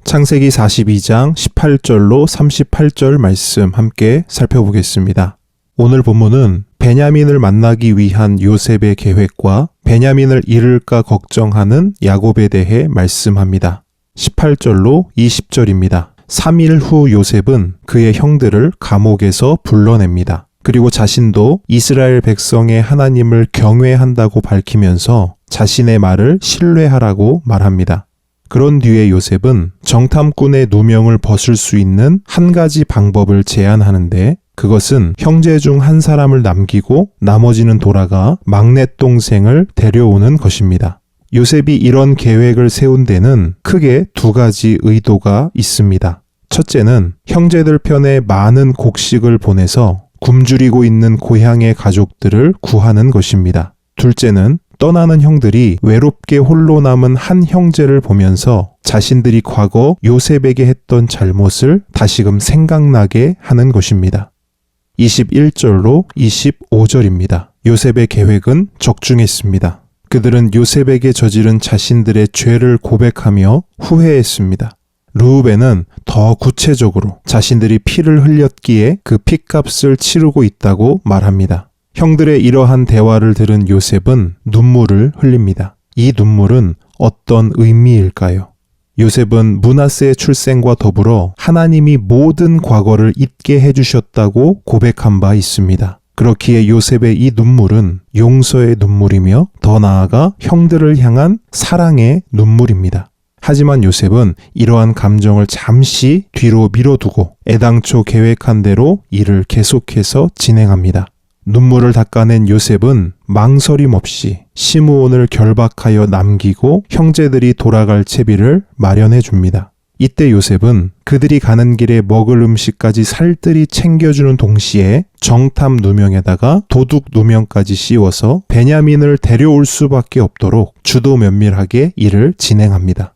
창세기 42장 18절로 38절 말씀 함께 살펴보겠습니다. 오늘 본문은 베냐민을 만나기 위한 요셉의 계획과 베냐민을 잃을까 걱정하는 야곱에 대해 말씀합니다. 18절로 20절입니다. 3일 후 요셉은 그의 형들을 감옥에서 불러냅니다. 그리고 자신도 이스라엘 백성의 하나님을 경외한다고 밝히면서 자신의 말을 신뢰하라고 말합니다. 그런 뒤에 요셉은 정탐꾼의 누명을 벗을 수 있는 한 가지 방법을 제안하는데 그것은 형제 중 한 사람을 남기고 나머지는 돌아가 막내 동생을 데려오는 것입니다. 요셉이 이런 계획을 세운 데는 크게 두 가지 의도가 있습니다. 첫째는 형제들 편에 많은 곡식을 보내서 굶주리고 있는 고향의 가족들을 구하는 것입니다. 둘째는 떠나는 형들이 외롭게 홀로 남은 한 형제를 보면서 자신들이 과거 요셉에게 했던 잘못을 다시금 생각나게 하는 것입니다. 21절로 25절입니다. 요셉의 계획은 적중했습니다. 그들은 요셉에게 저지른 자신들의 죄를 고백하며 후회했습니다. 르우벤은 더 구체적으로 자신들이 피를 흘렸기에 그 핏값을 치르고 있다고 말합니다. 형들의 이러한 대화를 들은 요셉은 눈물을 흘립니다. 이 눈물은 어떤 의미일까요? 요셉은 므낫세의 출생과 더불어 하나님이 모든 과거를 잊게 해주셨다고 고백한 바 있습니다. 그렇기에 요셉의 이 눈물은 용서의 눈물이며 더 나아가 형들을 향한 사랑의 눈물입니다. 하지만 요셉은 이러한 감정을 잠시 뒤로 밀어두고 애당초 계획한 대로 일을 계속해서 진행합니다. 눈물을 닦아낸 요셉은 망설임 없이 시므온을 결박하여 남기고 형제들이 돌아갈 채비를 마련해 줍니다. 이때 요셉은 그들이 가는 길에 먹을 음식까지 살뜰히 챙겨주는 동시에 정탐 누명에다가 도둑 누명까지 씌워서 베냐민을 데려올 수밖에 없도록 주도 면밀하게 일을 진행합니다.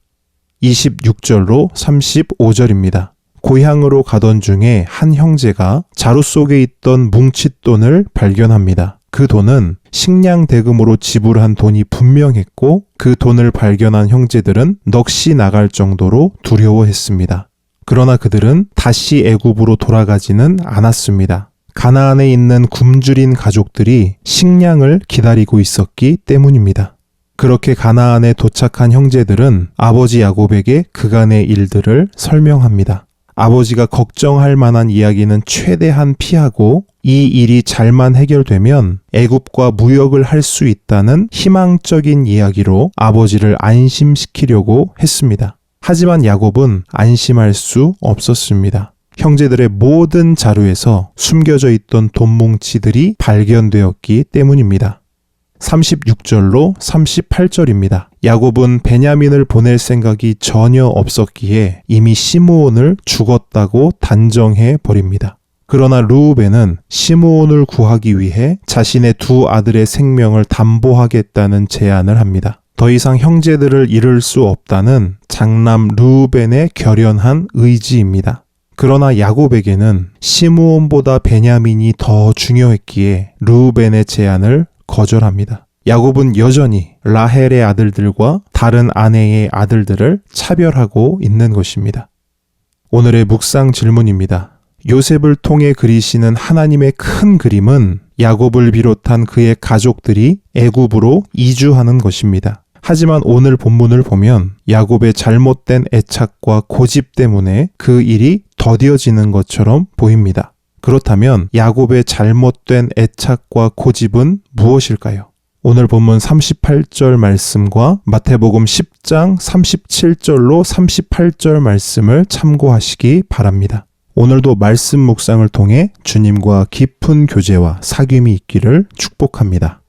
26절로 35절입니다. 고향으로 가던 중에 한 형제가 자루 속에 있던 뭉칫돈을 발견합니다. 그 돈은 식량 대금으로 지불한 돈이 분명했고 그 돈을 발견한 형제들은 넋이 나갈 정도로 두려워했습니다. 그러나 그들은 다시 애굽으로 돌아가지는 않았습니다. 가나안에 있는 굶주린 가족들이 식량을 기다리고 있었기 때문입니다. 그렇게 가나안에 도착한 형제들은 아버지 야곱에게 그간의 일들을 설명합니다. 아버지가 걱정할 만한 이야기는 최대한 피하고 이 일이 잘만 해결되면 애굽과 무역을 할 수 있다는 희망적인 이야기로 아버지를 안심시키려고 했습니다. 하지만 야곱은 안심할 수 없었습니다. 형제들의 모든 자루에서 숨겨져 있던 돈뭉치들이 발견되었기 때문입니다. 36절로 38절입니다. 야곱은 베냐민을 보낼 생각이 전혀 없었기에 이미 시므온을 죽었다고 단정해 버립니다. 그러나 르우벤은 시므온을 구하기 위해 자신의 두 아들의 생명을 담보하겠다는 제안을 합니다. 더 이상 형제들을 잃을 수 없다는 장남 르우벤의 결연한 의지입니다. 그러나 야곱에게는 시므온보다 베냐민이 더 중요했기에 르우벤의 제안을 거절합니다. 야곱은 여전히 라헬의 아들들과 다른 아내의 아들들을 차별하고 있는 것입니다. 오늘의 묵상 질문입니다. 요셉을 통해 그리시는 하나님의 큰 그림은 야곱을 비롯한 그의 가족들이 애굽으로 이주하는 것입니다. 하지만 오늘 본문을 보면 야곱의 잘못된 애착과 고집 때문에 그 일이 더뎌지는 것처럼 보입니다. 그렇다면 야곱의 잘못된 애착과 고집은 무엇일까요? 오늘 본문 38절 말씀과 마태복음 10장 37절로 38절 말씀을 참고하시기 바랍니다. 오늘도 말씀 묵상을 통해 주님과 깊은 교제와 사귐이 있기를 축복합니다.